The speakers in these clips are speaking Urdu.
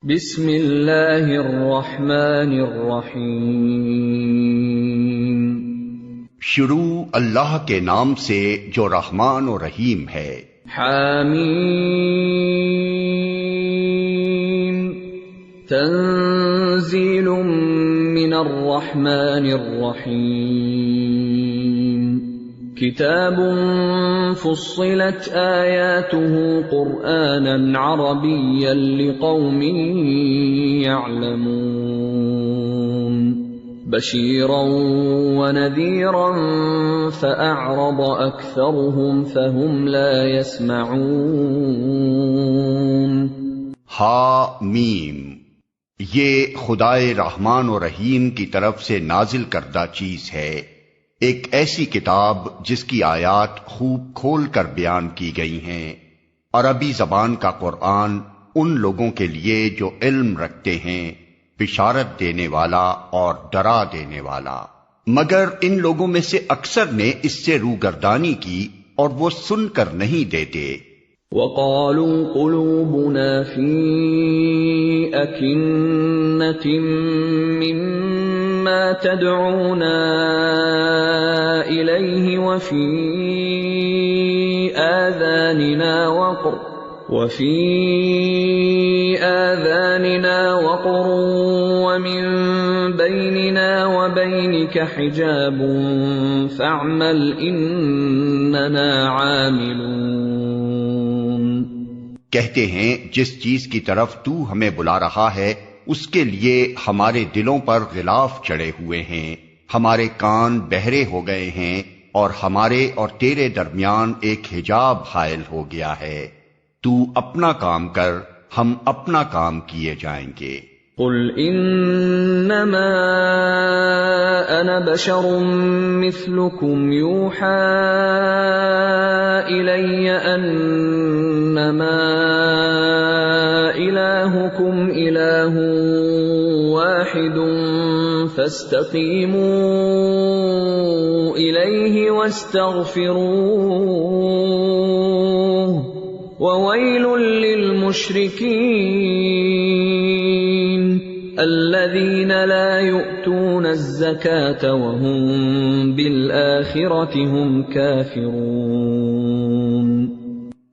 بسم اللہ الرحمن الرحیم۔ شروع اللہ کے نام سے جو رحمان و رحیم ہے۔ حامیم تنزیل من الرحمن الرحیم۔ کتاب فصلت آیاته قرآنا عربیا لقوم يعلمون بشیرا ونذیرا فأعرض أكثرهم فهم لا يسمعون۔ حامیم، یہ خدائے رحمان و رحیم کی طرف سے نازل کردہ چیز ہے، ایک ایسی کتاب جس کی آیات خوب کھول کر بیان کی گئی ہیں، عربی زبان کا قرآن ان لوگوں کے لیے جو علم رکھتے ہیں، بشارت دینے والا اور ڈرا دینے والا، مگر ان لوگوں میں سے اکثر نے اس سے روگردانی کی اور وہ سن کر نہیں دیتے۔ وَقَالُوا قُلُوبُنَا فِي أَكِنَّةٍ مِّمَّا تَدْعُونَا إِلَيْهِ وَفِي آذَانِنَا وَقْرٌ وَمِن بَيْنِنَا وَبَيْنِكَ حِجَابٌ فَاعْمَلْ إِنَّنَا عَامِلُونَ۔ کہتے ہیں جس چیز کی طرف تو ہمیں بلا رہا ہے اس کے لیے ہمارے دلوں پر غلاف چڑھے ہوئے ہیں، ہمارے کان بہرے ہو گئے ہیں اور ہمارے اور تیرے درمیان ایک حجاب حائل ہو گیا ہے۔ تو اپنا کام کر، ہم اپنا کام کیے جائیں گے۔ قل انما انا بشر مثلكم يوحى الي انما الهكم اله واحد فاستقيموا اليه واستغفروه وويل للمشركين الذين لا يؤتون الزكاة وهم بالآخرة هم كافرون۔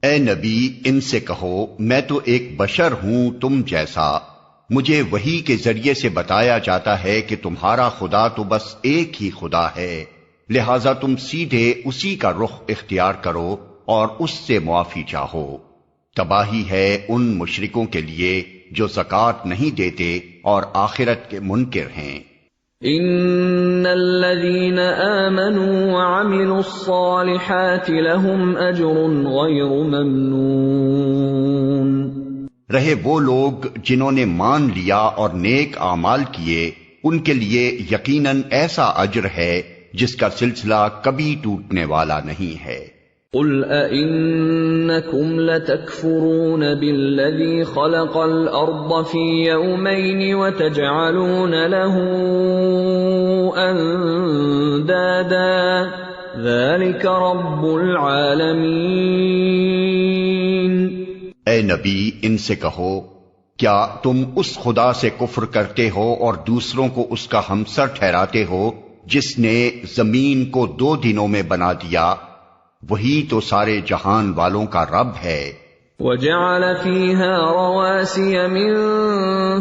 اے نبی، ان سے کہو میں تو ایک بشر ہوں تم جیسا، مجھے وحی کے ذریعے سے بتایا جاتا ہے کہ تمہارا خدا تو بس ایک ہی خدا ہے، لہذا تم سیدھے اسی کا رخ اختیار کرو اور اس سے معافی چاہو۔ تباہی ہے ان مشرکوں کے لیے جو زکوٰۃ نہیں دیتے اور آخرت کے منکر ہیں۔ ان الذين آمنوا وعملوا الصالحات لهم اجر غیر ممنون۔ رہے وہ لوگ جنہوں نے مان لیا اور نیک اعمال کیے، ان کے لیے یقیناً ایسا اجر ہے جس کا سلسلہ کبھی ٹوٹنے والا نہیں ہے۔ قل أئنكم لتكفرون بالذي خلق الأرض في يومين وتجعلون له أندادا ذلك رب العالمين۔ اے نبی، ان سے کہو کیا تم اس خدا سے کفر کرتے ہو اور دوسروں کو اس کا ہمسر ٹھہراتے ہو جس نے زمین کو 2 دنوں میں بنا دیا؟ وہی تو سارے جہان والوں کا رب ہے۔ وَجَعَلَ فِيهَا رَوَاسِيَ مِن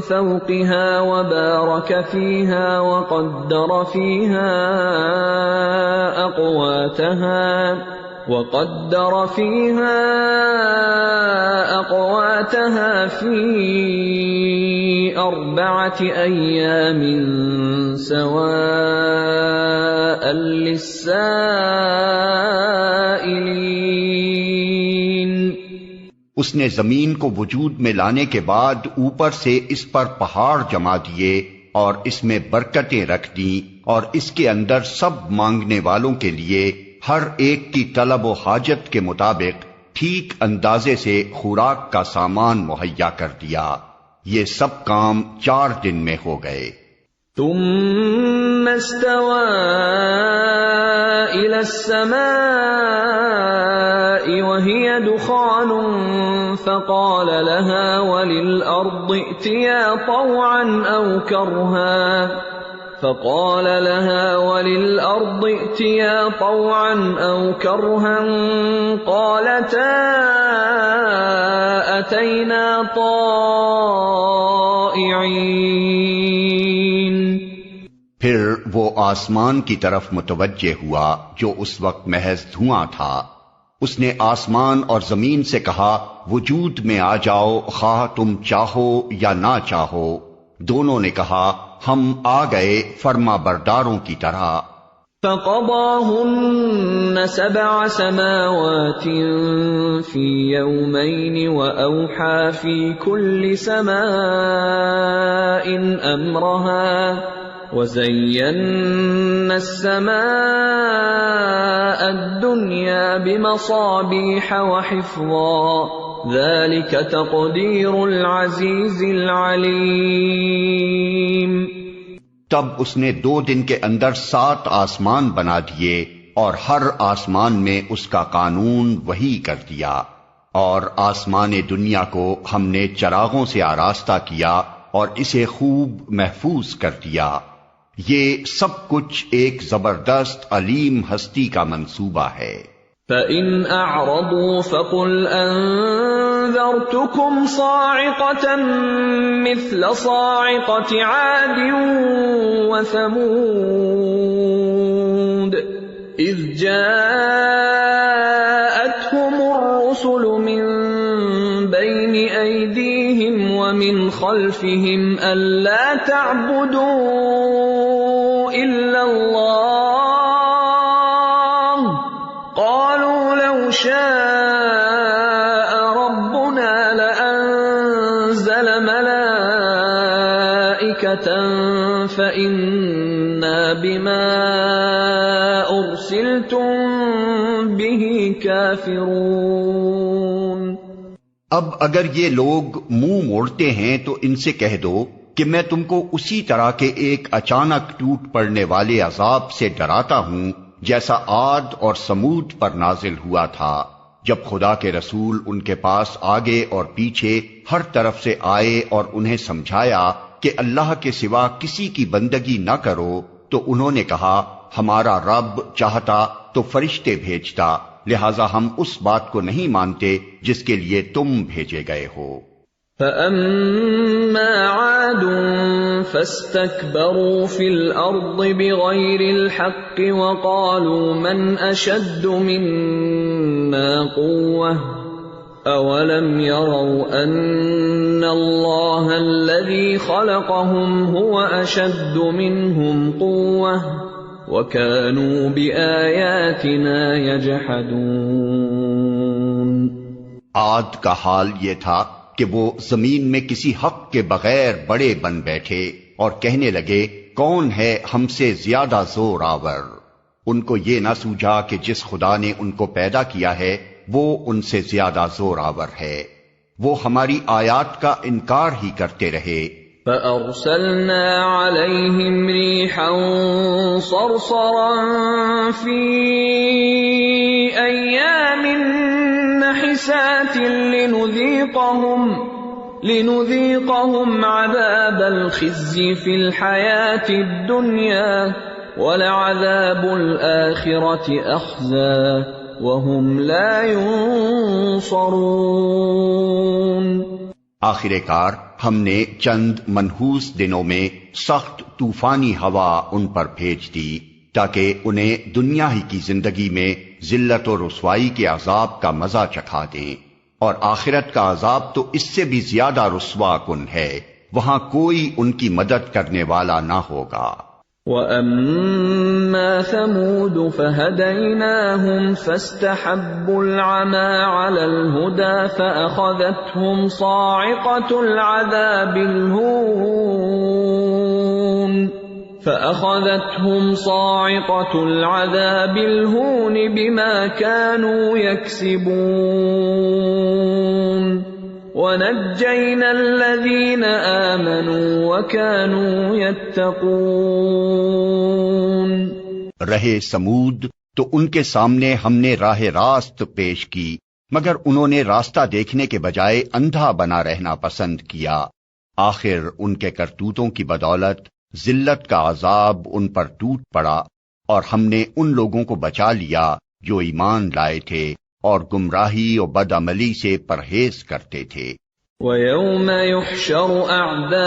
فَوْقِهَا وَبَارَكَ فِيهَا وَقَدَّرَ فِيهَا أَقْوَاتَهَا فِي 4 أَيَّامٍ سَوَاءً لِلسَّائِلِينَ۔ اس نے زمین کو وجود میں لانے کے بعد اوپر سے اس پر پہاڑ جما دیے اور اس میں برکتیں رکھ دیں اور اس کے اندر سب مانگنے والوں کے لیے ہر ایک کی طلب و حاجت کے مطابق ٹھیک اندازے سے خوراک کا سامان مہیا کر دیا۔ یہ سب کام 4 دن میں ہو گئے۔ ثم استوى إلى السماء وهي دخان فقال لها وللأرض ائتيا طوعا أو كرها قالتا أتينا طائعين. پھر وہ آسمان کی طرف متوجہ ہوا جو اس وقت محض دھواں تھا. اس نے آسمان اور زمین سے کہا وجود میں آ جاؤ خواہ تم چاہو یا نہ چاہو. دونوں نے کہا ہم آ گئے فرما برداروں کی طرح. فقضاهن 7 سماوات في يومين وأوحى في كل سماء أمرها وزينا السماء الدنيا بمصابيح وحفظا ذلك تقدير العزيز العليم. تب اس نے 2 دن کے اندر 7 آسمان بنا دیے اور ہر آسمان میں اس کا قانون وحی کر دیا، اور آسمان دنیا کو ہم نے چراغوں سے آراستہ کیا اور اسے خوب محفوظ کر دیا. یہ سب کچھ ایک زبردست علیم ہستی کا منصوبہ ہے. فَإِنْ أَعْرَضُوا فَقُلْ أَنذَرْتُكُمْ صَاعِقَةً مِثْلَ صَاعِقَةِ عَادٍ وَثَمُودَ إِذْ جَاءَتْهُمُ الرُّسُلُ مِنْ بَيْنِ أَيْدِيهِمْ وَمِنْ خَلْفِهِمْ أَلَّا تَعْبُدُوا إِلَّا اللَّهَ قَالُوا لَوْ شَاءَ رَبُّنَا لَأَنزَلَ مَلَائِكَةً فَإِنَّا بِمَا أُرْسِلْتُمْ بِهِ كَافِرُونَ. اب اگر یہ لوگ منہ موڑتے ہیں تو ان سے کہہ دو کہ میں تم کو اسی طرح کے ایک اچانک ٹوٹ پڑنے والے عذاب سے ڈراتا ہوں جیسا عاد اور سمود پر نازل ہوا تھا، جب خدا کے رسول ان کے پاس آگے اور پیچھے ہر طرف سے آئے اور انہیں سمجھایا کہ اللہ کے سوا کسی کی بندگی نہ کرو، تو انہوں نے کہا ہمارا رب چاہتا تو فرشتے بھیجتا، لہذا ہم اس بات کو نہیں مانتے جس کے لیے تم بھیجے گئے ہو. فَأَمَّا عَادٌ فَاسْتَكْبَرُوا فِي الْأَرْضِ بِغَيْرِ الْحَقِّ وَقَالُوا مَنْ أَشَدُّ مِنَّا قُوَّةً أَوَلَمْ يَرَوْا أَنَّ اللَّهَ الَّذِي خَلَقَهُمْ هُوَ أَشَدُّ مِنْهُمْ قُوَّةً وَكَانُوا بِآيَاتِنَا يَجْحَدُونَ. عاد کا حال یہ تھا کہ وہ زمین میں کسی حق کے بغیر بڑے بن بیٹھے اور کہنے لگے کون ہے ہم سے زیادہ زور آور. ان کو یہ نہ سوجا کہ جس خدا نے ان کو پیدا کیا ہے وہ ان سے زیادہ زور آور ہے. وہ ہماری آیات کا انکار ہی کرتے رہے. فَأَرْسَلْنَا عَلَيْهِمْ رِيحًا صَرْصَرًا فِي أَيَّامٍ نَحِسَاتٍ لِنُذِيقَهُمْ عَذَابَ الْخِزْيِ فِي الْحَيَاةِ الدُّنْيَا وَلَعَذَابُ الْآخِرَةِ أَخْزَىٰ وَهُمْ لَا يُنصَرُونَ. آخر کار ہم نے چند منحوس دنوں میں سخت طوفانی ہوا ان پر بھیج دی تاکہ انہیں دنیا ہی کی زندگی میں ذلت و رسوائی کے عذاب کا مزہ چکھا دیں، اور آخرت کا عذاب تو اس سے بھی زیادہ رسوا کن ہے، وہاں کوئی ان کی مدد کرنے والا نہ ہوگا. وَأَمَّا ثَمُودُ فَهَدَيْنَاهُمْ فَاسْتَحَبُّوا الْعَمَى عَلَى الْهُدَى فَأَخَذَتْهُمْ صَاعِقَةُ الْعَذَابِ الْهُونِ بِمَا كَانُوا يَكْسِبُونَ. وَنَجَّيْنَا الَّذِينَ آمَنُوا وَكَانُوا يَتَّقُونَ۔ رہے سمود تو ان کے سامنے ہم نے راہ راست پیش کی، مگر انہوں نے راستہ دیکھنے کے بجائے اندھا بنا رہنا پسند کیا۔ آخر ان کے کرتوتوں کی بدولت ذلت کا عذاب ان پر ٹوٹ پڑا، اور ہم نے ان لوگوں کو بچا لیا جو ایمان لائے تھے اور گمراہی اور بدعملی سے پرہیز کرتے تھے۔ وَيَوْمَ يُحْشَرُ أَعْدَاءُ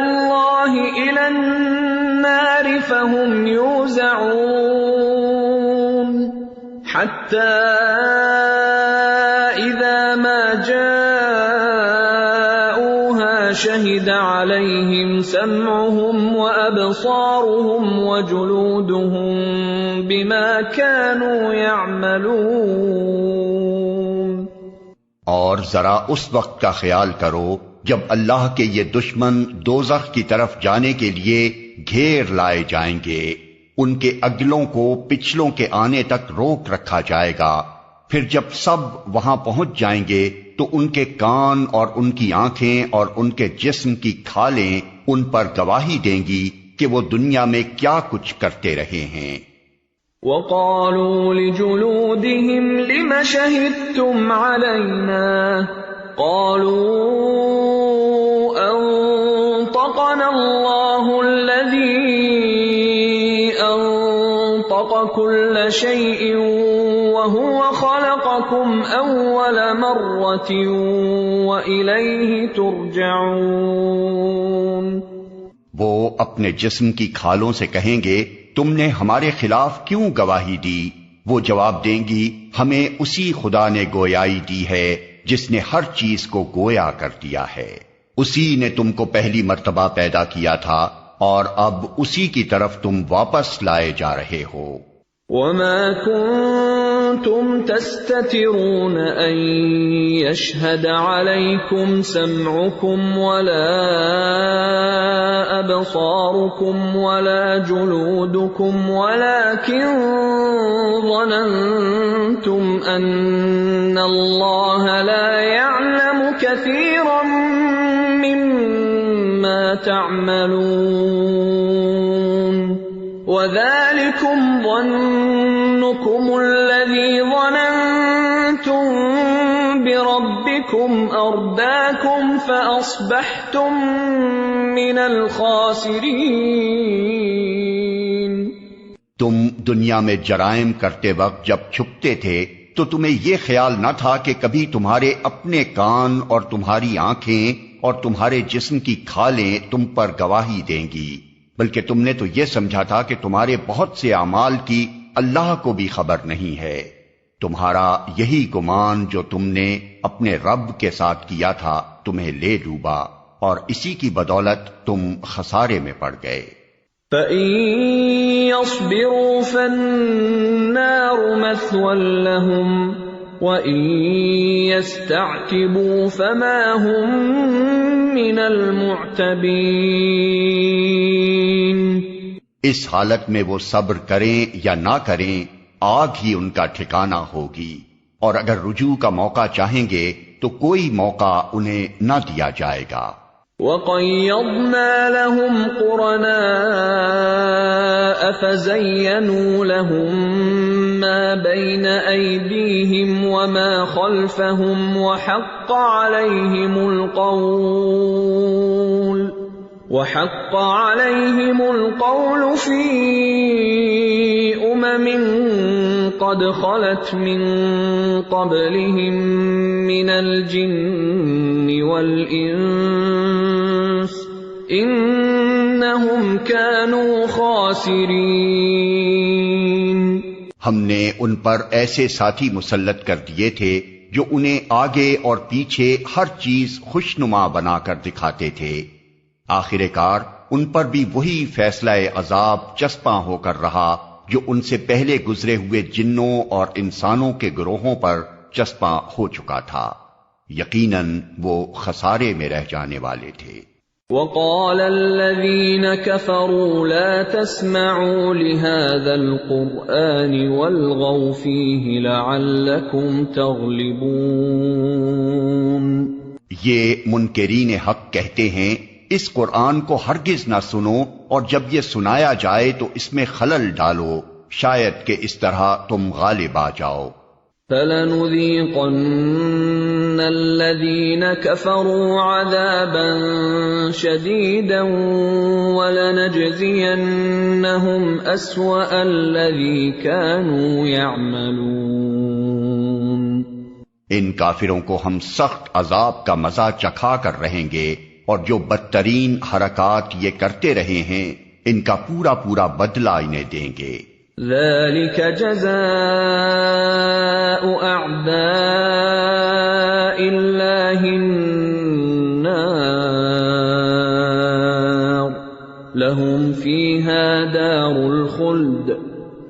اللَّهِ إِلَى النَّارِ فَهُمْ يُوزَعُونَ حَتَّى إِذَا مَا جَاءُوهَا شَهِدَ عَلَيْهِمْ سَمْعُهُمْ وَأَبْصَارُهُمْ وَجُلُودُهُمْ بِمَا كَانُوا يَعْمَلُونَ۔ اور ذرا اس وقت کا خیال کرو جب اللہ کے یہ دشمن دوزخ کی طرف جانے کے لیے گھیر لائے جائیں گے، ان کے اگلوں کو پچھلوں کے آنے تک روک رکھا جائے گا، پھر جب سب وہاں پہنچ جائیں گے تو ان کے کان اور ان کی آنکھیں اور ان کے جسم کی کھالیں ان پر گواہی دیں گی کہ وہ دنیا میں کیا کچھ کرتے رہے ہیں۔ وَقَالُوا لِجُلُودِهِمْ لِمَ شَهِدتُّمْ عَلَيْنَا قَالُوا أَنطَقَنَا اللَّهُ الَّذِي أَنطَقَ كُلَّ شَيْءٍ وَهُوَ خَلَقَكُمْ أَوَّلَ مَرَّةٍ وَإِلَيْهِ تُرْجَعُونَ۔ وہ اپنے جسم کی کھالوں سے کہیں گے تم نے ہمارے خلاف کیوں گواہی دی؟ وہ جواب دیں گی ہمیں اسی خدا نے گویائی دی ہے جس نے ہر چیز کو گویا کر دیا ہے، اسی نے تم کو پہلی مرتبہ پیدا کیا تھا اور اب اسی کی طرف تم واپس لائے جا رہے ہو۔ وَمَا كُنتُمْ تَسْتَتِرُونَ أَن يَشْهَدَ عَلَيْكُمْ سَمْعُكُمْ وَلَا أَبْصَارُكُمْ وَلَا جُلُودُكُمْ وَلَكِنْ ظَنَنْتُمْ أَنَّ اللَّهَ لَا يَعْلَمُ كَثِيرًا مِّمَّا تَعْمَلُونَ وَذَلِكُمْ ظَنُّكُمُ الَّذِي ظَنَنْتُمْ بِرَبِّكُمْ أَرْدَاكُمْ فَأَصْبَحْتُمْ مِنَ الْخَاسِرِينَ۔ تم دنیا میں جرائم کرتے وقت جب چھپتے تھے تو تمہیں یہ خیال نہ تھا کہ کبھی تمہارے اپنے کان اور تمہاری آنکھیں اور تمہارے جسم کی کھالیں تم پر گواہی دیں گی، بلکہ تم نے تو یہ سمجھا تھا کہ تمہارے بہت سے اعمال کی اللہ کو بھی خبر نہیں ہے۔ تمہارا یہی گمان جو تم نے اپنے رب کے ساتھ کیا تھا تمہیں لے ڈوبا، اور اسی کی بدولت تم خسارے میں پڑ گئے۔ فَإِن يَصْبِرُوا فَالنَّارُ مَثْوًى لَّهُمْ وَإِن يَسْتَعْتِبُوا فَمَا هُمْ مِنَ الْمُعْتَبِينَ۔ اس حالت میں وہ صبر کریں یا نہ کریں آگ ہی ان کا ٹھکانہ ہوگی، اور اگر رجوع کا موقع چاہیں گے تو کوئی موقع انہیں نہ دیا جائے گا۔ وَقَيَّضْنَا لَهُمْ قُرَنَاءَ فَزَيَّنُوا لَهُم مَّا بَيْنَ أَيْدِيهِمْ وَمَا خَلْفَهُمْ وَحَقَّ عَلَيْهِمُ الْقَوْلُ فِي أُمَمٍ قَدْ خَلَتْ مِن قَبْلِهِم مِّنَ الْجِنِّ وَالْإِنسِ إِنَّهُمْ كَانُوا خَاسِرِينَ۔ ہم نے ان پر ایسے ساتھی مسلط کر دیے تھے جو انہیں آگے اور پیچھے ہر چیز خوشنما بنا کر دکھاتے تھے، آخر کار ان پر بھی وہی فیصلہ عذاب چسپاں ہو کر رہا جو ان سے پہلے گزرے ہوئے جنوں اور انسانوں کے گروہوں پر چسپاں ہو چکا تھا، یقیناً وہ خسارے میں رہ جانے والے تھے۔ وَقَالَ الَّذِينَ كَفَرُوا لَا تَسْمَعُوا لِهَذَا الْقُرْآنِ وَالْغَوْا فِيهِ لَعَلَّكُمْ تَغْلِبُونَ۔ یہ منکرین حق کہتے ہیں اس قرآن کو ہرگز نہ سنو، اور جب یہ سنایا جائے تو اس میں خلل ڈالو، شاید کہ اس طرح تم غالب آ جاؤ۔ فَلَنُذِيقَنَّ الَّذِينَ كَفَرُوا عَذَابًا شَدِيدًا وَلَنَجْزِيَنَّهُمْ أَسْوَأَ الَّذِي كَانُوا يَعْمَلُونَ۔ ان کافروں کو ہم سخت عذاب کا مزہ چکھا کر رہیں گے، اور جو بدترین حرکات یہ کرتے رہے ہیں ان کا پورا پورا بدلہ انہیں دیں گے۔ ذَلِكَ جَزَاءُ أَعْدَاءِ اللَّهِ النَّارُ لَهُمْ فِيهَا دَارُ الْخُلْدِ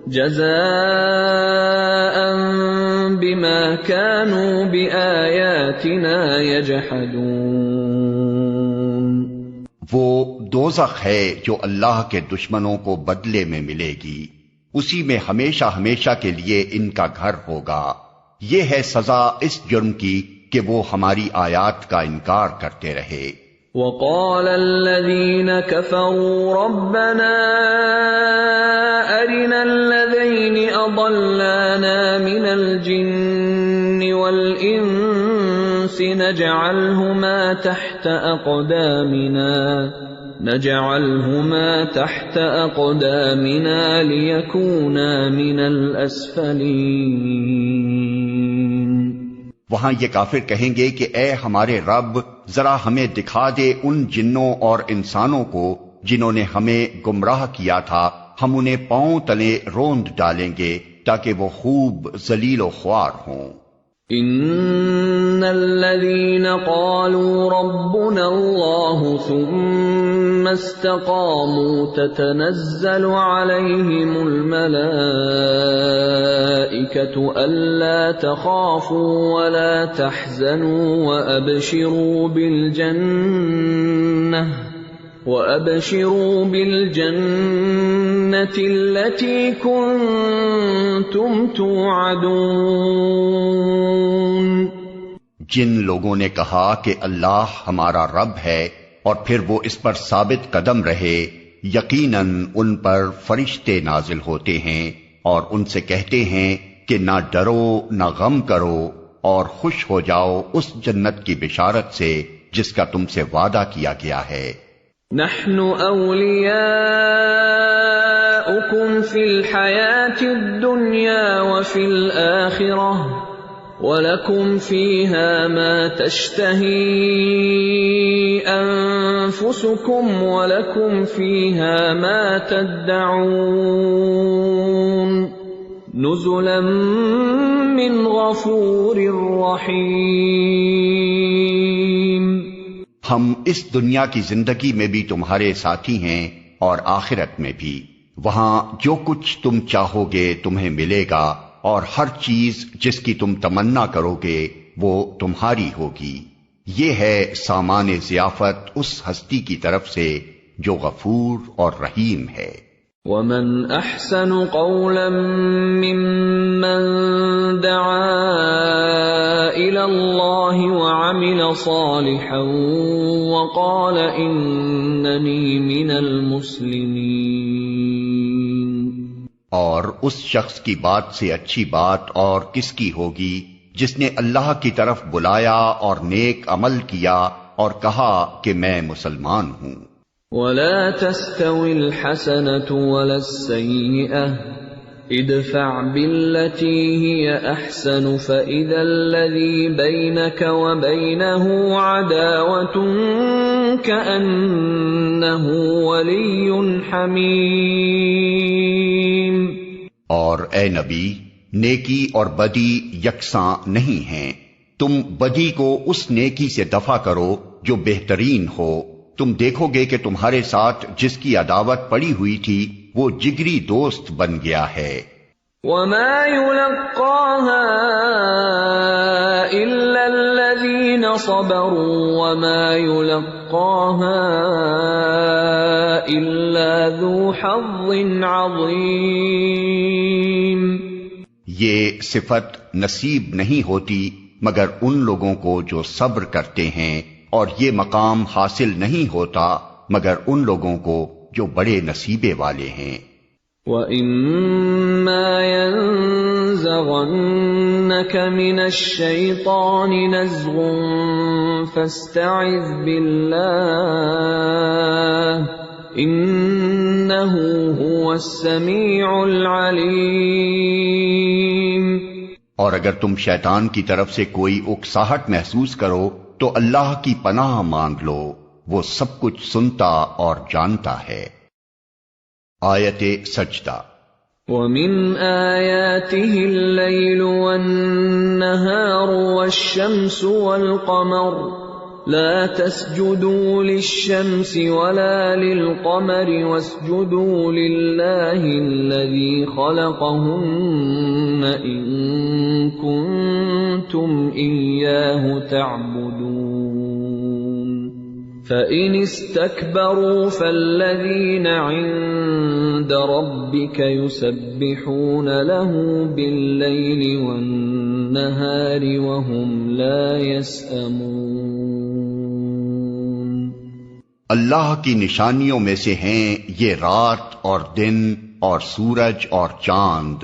جَزَاءً بِمَا كَانُوا بِآيَاتِنَا يَجْحَدُونَ۔ وہ دوزخ ہے جو اللہ کے دشمنوں کو بدلے میں ملے گی، اسی میں ہمیشہ ہمیشہ کے لیے ان کا گھر ہوگا۔ یہ ہے سزا اس جرم کی کہ وہ ہماری آیات کا انکار کرتے رہے۔ وَقَالَ الَّذِينَ كَفَرُوا رَبَّنَا أَرِنَا الَّذَيْنِ أَضَلَّانَا مِنَ الْجِنِّ وَالْإِنسِ نَجْعَلْهُمَا تحت أقدامنا ليكونا من الأسفلين۔ وہاں یہ کافر کہیں گے کہ اے ہمارے رب، ذرا ہمیں دکھا دے ان جنوں اور انسانوں کو جنہوں نے ہمیں گمراہ کیا تھا، ہم انہیں پاؤں تلے روند ڈالیں گے تاکہ وہ خوب ذلیل و خوار ہوں۔ ان الذين قالوا ربنا الله ثم استقاموا تتنزل عليهم الملائكة ألا تخافوا ولا تحزنوا وأبشروا بالجنة التي كنتم توعدون۔ جن لوگوں نے کہا کہ اللہ ہمارا رب ہے اور پھر وہ اس پر ثابت قدم رہے، یقیناً ان پر فرشتے نازل ہوتے ہیں اور ان سے کہتے ہیں کہ نہ ڈرو نہ غم کرو اور خوش ہو جاؤ اس جنت کی بشارت سے جس کا تم سے وعدہ کیا گیا ہے۔ نحن اولیاؤکم فی الحیاة الدنیا وفی الآخرہ وَلَكُمْ فِيهَا مَا تَشْتَهِي أَنفُسُكُمْ وَلَكُمْ فِيهَا مَا تَدَّعُونَ نُزُلًا مِّنْ غَفُورٍ رَّحِيمٍ۔ ہم اس دنیا کی زندگی میں بھی تمہارے ساتھی ہیں اور آخرت میں بھی، وہاں جو کچھ تم چاہو گے تمہیں ملے گا، اور ہر چیز جس کی تم تمنا کرو گے وہ تمہاری ہوگی۔ یہ ہے سامان ضیافت اس ہستی کی طرف سے جو غفور اور رحیم ہے۔ وَمَنْ أَحْسَنُ قَوْلًا مِّمَّنْ دَعَا إِلَى اللَّهِ وَعَمِلَ صَالِحًا وَقَالَ إِنَّنِي مِنَ الْمُسْلِمِينَ۔ اور اس شخص کی بات سے اچھی بات اور کس کی ہوگی جس نے اللہ کی طرف بلایا اور نیک عمل کیا اور کہا کہ میں مسلمان ہوں۔ وَلَا تَسْتَوِي الْحَسَنَةُ وَلَا السَّيِّئَةُ ادْفَعْ بِالَّتِي هِيَ أَحْسَنُ فَإِذَا الَّذِي بَيْنَكَ وَبَيْنَهُ عَدَاوَةٌ كَأَنَّهُ وَلِيٌّ حَمِيمٌ۔ اور اے نبی، نیکی اور بدی یکساں نہیں ہیں، تم بدی کو اس نیکی سے دفع کرو جو بہترین ہو، تم دیکھو گے کہ تمہارے ساتھ جس کی عداوت پڑی ہوئی تھی وہ جگری دوست بن گیا ہے۔ وَمَا يُلَقَّاهَا إِلَّا الَّذِينَ صَبَرُوا وَمَا يُلَقَّاهَا إِلَّا ذُو حَظٍّ عَظِيمٍ۔ یہ صفت نصیب نہیں ہوتی مگر ان لوگوں کو جو صبر کرتے ہیں، اور یہ مقام حاصل نہیں ہوتا مگر ان لوگوں کو جو بڑے نصیبے والے ہیں۔ وَإِمَّا يَنزَغَنَّكَ مِنَ الشَّيْطَانِ نَزْغٌ فَاسْتَعِذْ بِاللَّهِ إِنَّهُ هُوَ السَّمِيعُ الْعَلِيمُ۔ اور اگر تم شیطان کی طرف سے کوئی اکساہٹ محسوس کرو تو اللہ کی پناہ مانگ لو، وہ سب کچھ سنتا اور جانتا ہے۔ آیت سجدہ۔ وَمِنْ آيَاتِهِ اللَّيْلُ وَالنَّهَارُ وَالشَّمْسُ وَالْقَمَرُ لَا تَسْجُدُوا لِلشَّمْسِ وَلَا لِلْقَمَرِ وَاسْجُدُوا لِلَّهِ الَّذِي خَلَقَهُنَّ إِن كُنتُمْ إِيَّاهُ تَعْبُدُونَ فَإِنِ اسْتَكْبَرُوا فَالَّذِينَ عِندَ رَبِّكَ يُسَبِّحُونَ لَهُ بِاللَّيْلِ وَالنَّهَارِ وَهُمْ لَا يَسْأَمُونَ۔ اللہ کی نشانیوں میں سے ہیں یہ رات اور دن اور سورج اور چاند۔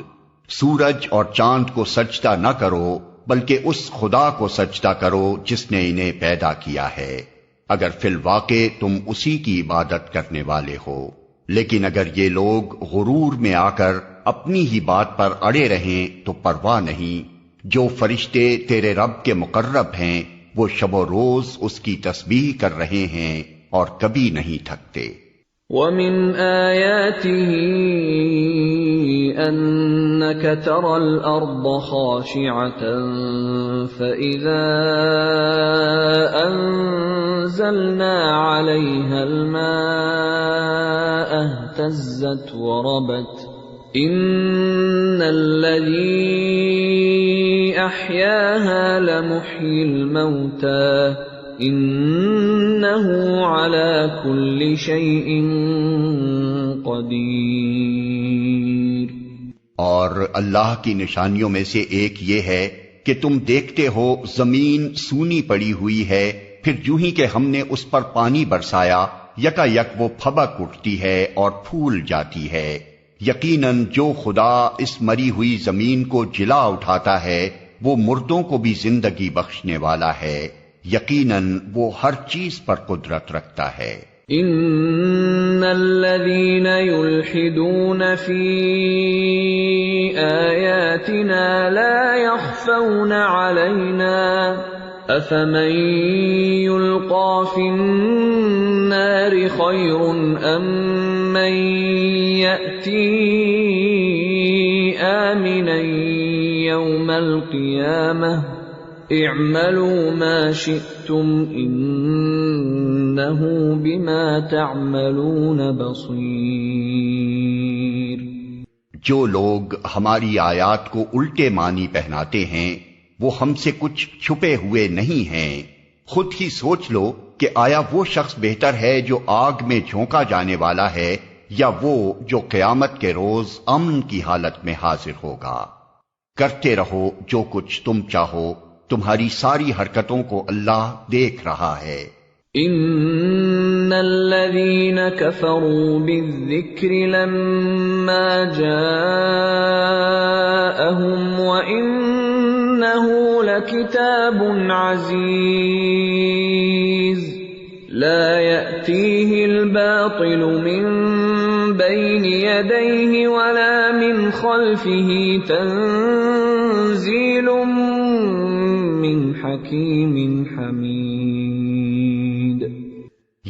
سورج اور چاند کو سجدہ نہ کرو بلکہ اس خدا کو سجدہ کرو جس نے انہیں پیدا کیا ہے، اگر فی الواقع تم اسی کی عبادت کرنے والے ہو۔ لیکن اگر یہ لوگ غرور میں آ کر اپنی ہی بات پر اڑے رہیں تو پرواہ نہیں، جو فرشتے تیرے رب کے مقرب ہیں وہ شب و روز اس کی تسبیح کر رہے ہیں اور کبھی نہیں تھکتے۔ وَمِنْ آيَاتِهِ أَنَّكَ تَرَى الْأَرْضَ خَاشِعَةً فَإِذَا أَنزَلْنَا عَلَيْهَا الْمَاءَ اهْتَزَّتْ وَرَبَتْ إِنَّ الَّذِي أَحْيَاهَا لَمُحْيِي الْمَوْتَى إِنَّهُ عَلَى كُلِّ شَيْءٍ قَدِيرٌ۔ اور اللہ کی نشانیوں میں سے ایک یہ ہے کہ تم دیکھتے ہو زمین سونی پڑی ہوئی ہے، پھر یوں ہی کہ ہم نے اس پر پانی برسایا یکا یک وہ پھبک اٹھتی ہے اور پھول جاتی ہے۔ یقیناً جو خدا اس مری ہوئی زمین کو جلا اٹھاتا ہے وہ مردوں کو بھی زندگی بخشنے والا ہے، یقیناً وہ ہر چیز پر قدرت رکھتا ہے۔ ان الذين يلحدون في آياتنا لا يخفون علينا افمن يلقى في النار خير ام من يأتي آمنا يوم القيامة اعملوا ما شئتم انہ بما تعملون بصیر۔ جو لوگ ہماری آیات کو الٹے معنی پہناتے ہیں وہ ہم سے کچھ چھپے ہوئے نہیں ہیں۔ خود ہی سوچ لو کہ آیا وہ شخص بہتر ہے جو آگ میں جھونکا جانے والا ہے یا وہ جو قیامت کے روز امن کی حالت میں حاضر ہوگا۔ کرتے رہو جو کچھ تم چاہو، تمہاری ساری حرکتوں کو اللہ دیکھ رہا ہے۔ ان الذين كفروا بالذكر لما جاءهم وانه لكتاب عزيز لا يأتيه الباطل من بين يديه ولا من خلفه تنزيل من حكيم حميد۔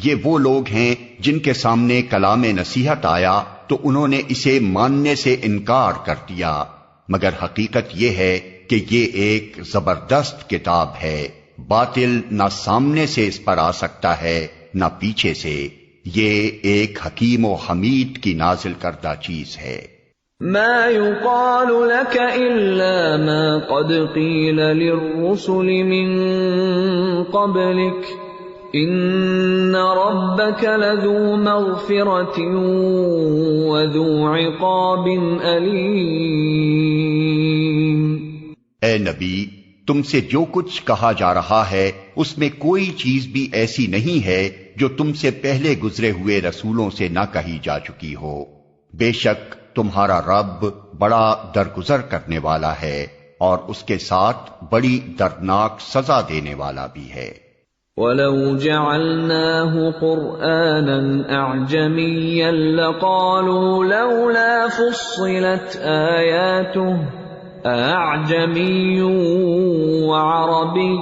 یہ وہ لوگ ہیں جن کے سامنے کلام نصیحت آیا تو انہوں نے اسے ماننے سے انکار کر دیا، مگر حقیقت یہ ہے کہ یہ ایک زبردست کتاب ہے، باطل نہ سامنے سے اس پر آ سکتا ہے نہ پیچھے سے، یہ ایک حکیم و حمید کی نازل کردہ چیز ہے۔ ما يقال لك إلا ما قد قيل للرسل من قبلك إن ربك لذو مغفرة وذو عقاب أليم۔ اے نبی، تم سے جو کچھ کہا جا رہا ہے اس میں کوئی چیز بھی ایسی نہیں ہے جو تم سے پہلے گزرے ہوئے رسولوں سے نہ کہی جا چکی ہو۔ بے شک تمہارا رب بڑا درگزر کرنے والا ہے اور اس کے ساتھ بڑی دردناک سزا دینے والا بھی ہے۔ وَلَوْ جَعَلْنَاهُ قُرْآنًا أَعْجَمِيًّا لَقَالُوا لَوْلَا فُصِّلَتْ آيَاتُهُ أَأَعْجَمِيٌّ وَعَرَبِيٌّ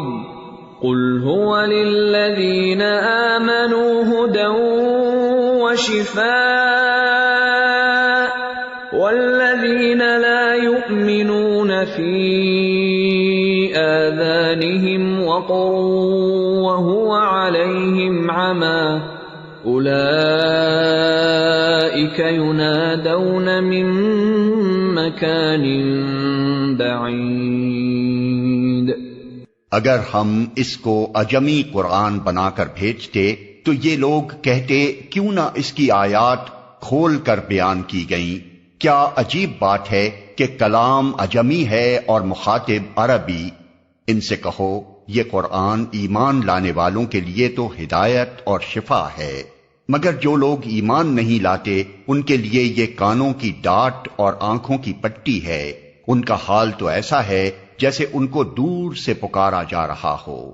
قُلْ هُوَ لِلَّذِينَ آمَنُوا هُدًى وَشِفَاءٌ وَالَّذِينَ لَا يُؤْمِنُونَ فِي آذَانِهِمْ وَقْرٌ وَهُوَ عَلَيْهِمْ عَمًى أُولَئِكَ يُنَادَوْنَ مِن مَّكَانٍ بَعِيدٍ۔ اگر ہم اس کو اجمی قرآن بنا کر بھیجتے تو یہ لوگ کہتے کیوں نہ اس کی آیات کھول کر بیان کی گئیں، کیا عجیب بات ہے کہ کلام اجمی ہے اور مخاطب عربی۔ ان سے کہو یہ قرآن ایمان لانے والوں کے لیے تو ہدایت اور شفا ہے، مگر جو لوگ ایمان نہیں لاتے ان کے لیے یہ کانوں کی ڈاٹ اور آنکھوں کی پٹی ہے، ان کا حال تو ایسا ہے جیسے ان کو دور سے پکارا جا رہا ہو۔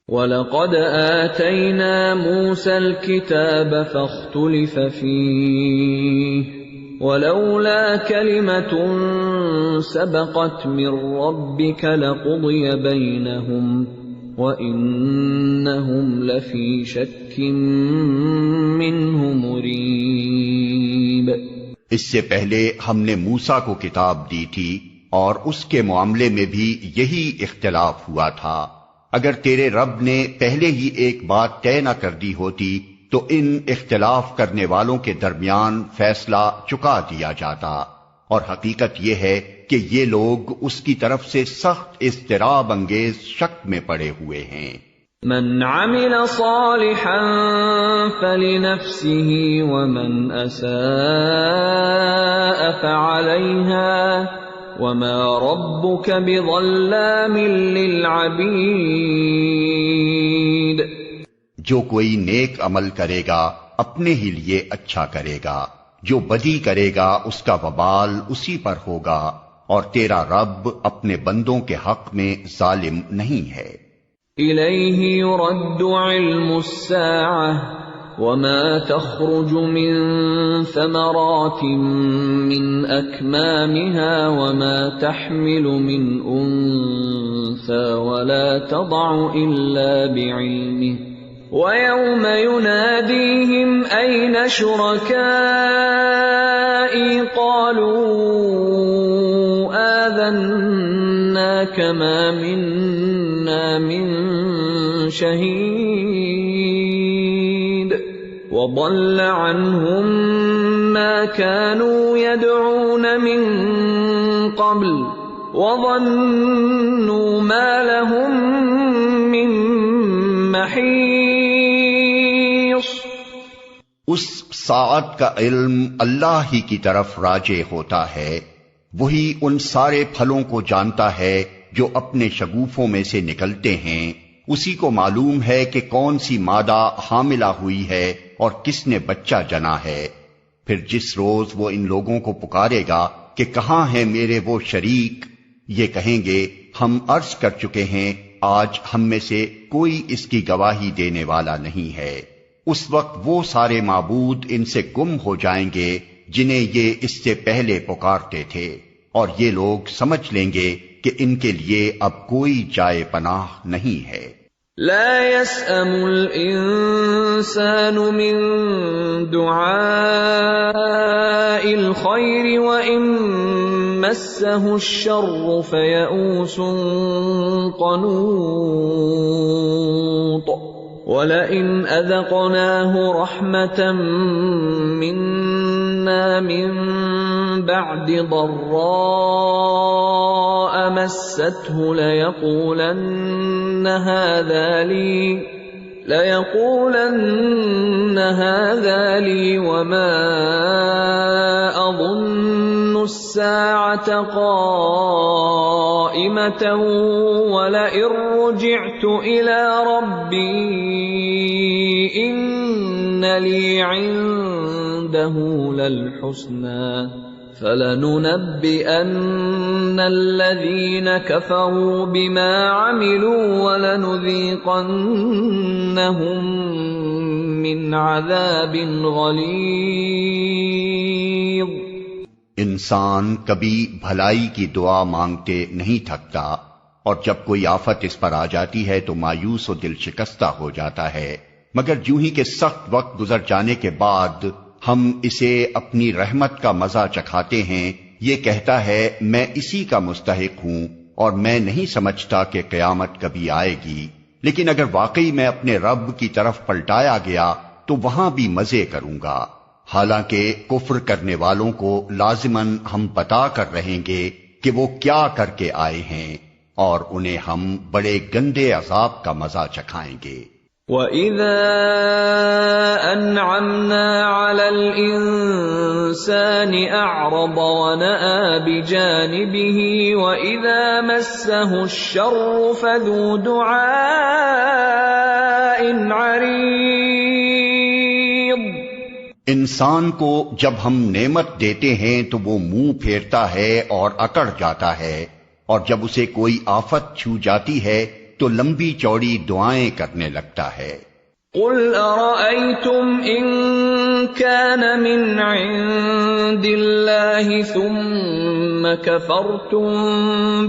وَلَقَدْ آتَيْنَا مُوسَى الْكِتَابَ فَاخْتُلِفَ فِيهِ وَلَوْلَا كَلِمَةٌ سَبَقَتْ مِنْ رَبِّكَ لَقُضِيَ بَيْنَهُمْ وَإِنَّهُمْ لَفِي شَكٍّ مِّنْهُ مُرِيبٍ۔ اس سے پہلے ہم نے موسیٰ کو کتاب دی تھی اور اس کے معاملے میں بھی یہی اختلاف ہوا تھا۔ اگر تیرے رب نے پہلے ہی ایک بات طے نہ کر دی ہوتی تو ان اختلاف کرنے والوں کے درمیان فیصلہ چکا دیا جاتا، اور حقیقت یہ ہے کہ یہ لوگ اس کی طرف سے سخت اضطراب انگیز شک میں پڑے ہوئے ہیں۔ من عمل صالحا فلنفسه ومن اساء فعليها وما ربك بظلام للعبید۔ جو کوئی نیک عمل کرے گا اپنے ہی لیے اچھا کرے گا، جو بدی کرے گا اس کا وبال اسی پر ہوگا، اور تیرا رب اپنے بندوں کے حق میں ظالم نہیں ہے۔ الیہ یرد علم الساعة وما تخرج من ثمرات من اکمامها وما تحمل من انثى ولا تضع الا بعلمه وَيَوْمَ يُنَادِيهِمْ أَيْنَ شُرَكَائِي قَالُوا آذَنَّاكَ مَا مِنَّا مِن شَهِيدٍ وَضَلَّ عَنْهُمْ مَا كَانُوا يَدْعُونَ مِن قَبْلُ وَظَنُّوا مَا لَهُم مِّن محیص۔ اس ساعت کا علم اللہ ہی کی طرف راجع ہوتا ہے، وہی ان سارے پھلوں کو جانتا ہے جو اپنے شگوفوں میں سے نکلتے ہیں، اسی کو معلوم ہے کہ کون سی مادہ حاملہ ہوئی ہے اور کس نے بچہ جنا ہے۔ پھر جس روز وہ ان لوگوں کو پکارے گا کہ کہاں ہیں میرے وہ شریک، یہ کہیں گے ہم عرض کر چکے ہیں آج ہم میں سے کوئی اس کی گواہی دینے والا نہیں ہے۔ اس وقت وہ سارے معبود ان سے گم ہو جائیں گے جنہیں یہ اس سے پہلے پکارتے تھے، اور یہ لوگ سمجھ لیں گے کہ ان کے لیے اب کوئی جائے پناہ نہیں ہے۔ لا يسأم الإنسان من دعاء الخير وإن مسه الشر فيئوس قنوط ولئن أذقناه رحمة منا من بعد ضراء مسته ليقولن هذا لي وما أظن الساعة قائمة ولئن رجعت إلى ربي إن لي عنده للحسنى فلننبئن الذين كفروا بما عملوا ولنذيقنهم من عذاب غلیظ۔ انسان کبھی بھلائی کی دعا مانگتے نہیں تھکتا، اور جب کوئی آفت اس پر آ جاتی ہے تو مایوس و دل شکستہ ہو جاتا ہے، مگر یوں ہی کہ سخت وقت گزر جانے کے بعد ہم اسے اپنی رحمت کا مزہ چکھاتے ہیں، یہ کہتا ہے میں اسی کا مستحق ہوں اور میں نہیں سمجھتا کہ قیامت کبھی آئے گی، لیکن اگر واقعی میں اپنے رب کی طرف پلٹایا گیا تو وہاں بھی مزے کروں گا۔ حالانکہ کفر کرنے والوں کو لازماً ہم بتا کر رہیں گے کہ وہ کیا کر کے آئے ہیں، اور انہیں ہم بڑے گندے عذاب کا مزہ چکھائیں گے۔ وَإِذَا أَنْعَمْنَا عَلَى الْإِنسَانِ أَعْرَضَ وَنَأَىٰ بِجَانِبِهِ وَإِذَا مَسَّهُ الشَّرُّ فَذُو دُعَاءٍ عَرِيضٍ۔ انسان کو جب ہم نعمت دیتے ہیں تو وہ منہ پھیرتا ہے اور اکڑ جاتا ہے، اور جب اسے کوئی آفت چھو جاتی ہے تو لمبی چوڑی دعائیں کرنے لگتا ہے۔ قُلْ أَرَأَيْتُمْ إِن كَانَ مِنْ عِندِ اللَّهِ ثُمَّ كَفَرْتُمْ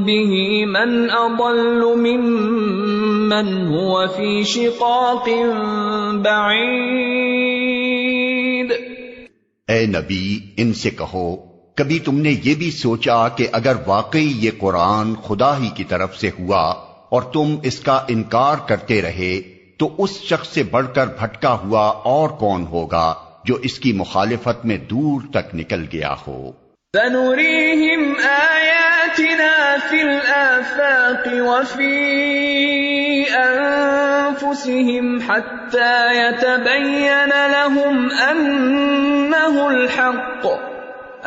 بِهِ مَنْ أَضَلُّ مِمَّنْ هُوَ فِي شِقَاقٍ بَعِيدٍ۔ اے نبی، ان سے کہو کبھی تم نے یہ بھی سوچا کہ اگر واقعی یہ قرآن خدا ہی کی طرف سے ہوا اور تم اس کا انکار کرتے رہے تو اس شخص سے بڑھ کر بھٹکا ہوا اور کون ہوگا جو اس کی مخالفت میں دور تک نکل گیا ہو؟ سَنُرِيهِمْ آيَاتِنَا فِي الْآفَاقِ وَفِي أَنفُسِهِمْ حَتَّى يَتَبَيَّنَ لَهُمْ أَنَّهُ الْحَقُّ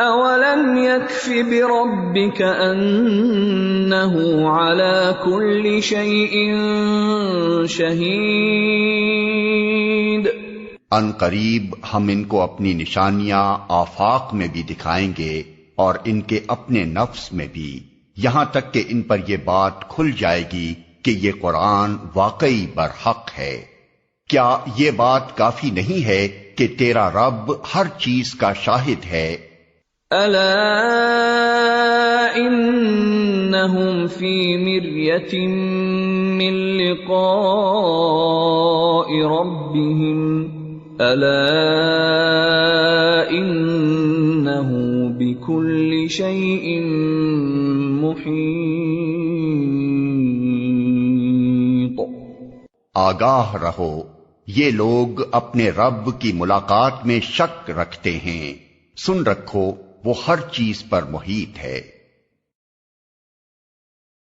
أَوَلَمْ يَكْفِ بِرَبِّكَ أَنَّهُ عَلَى كُلِّ شَيْءٍ شَهِيدٌ۔ ان قریب ہم ان کو اپنی نشانیاں آفاق میں بھی دکھائیں گے اور ان کے اپنے نفس میں بھی، یہاں تک کہ ان پر یہ بات کھل جائے گی کہ یہ قرآن واقعی برحق ہے۔ کیا یہ بات کافی نہیں ہے کہ تیرا رب ہر چیز کا شاہد ہے؟ أَلَا إِنَّهُمْ فِي مِرْيَةٍ مِّن لِقَاءِ رَبِّهِمْ أَلَا إِنَّهُ بِكُلِّ شَيْءٍ مُحِيطٌ۔ آگاہ رہو، یہ لوگ اپنے رب کی ملاقات میں شک رکھتے ہیں، سن رکھو وہ ہر چیز پر محیط ہے۔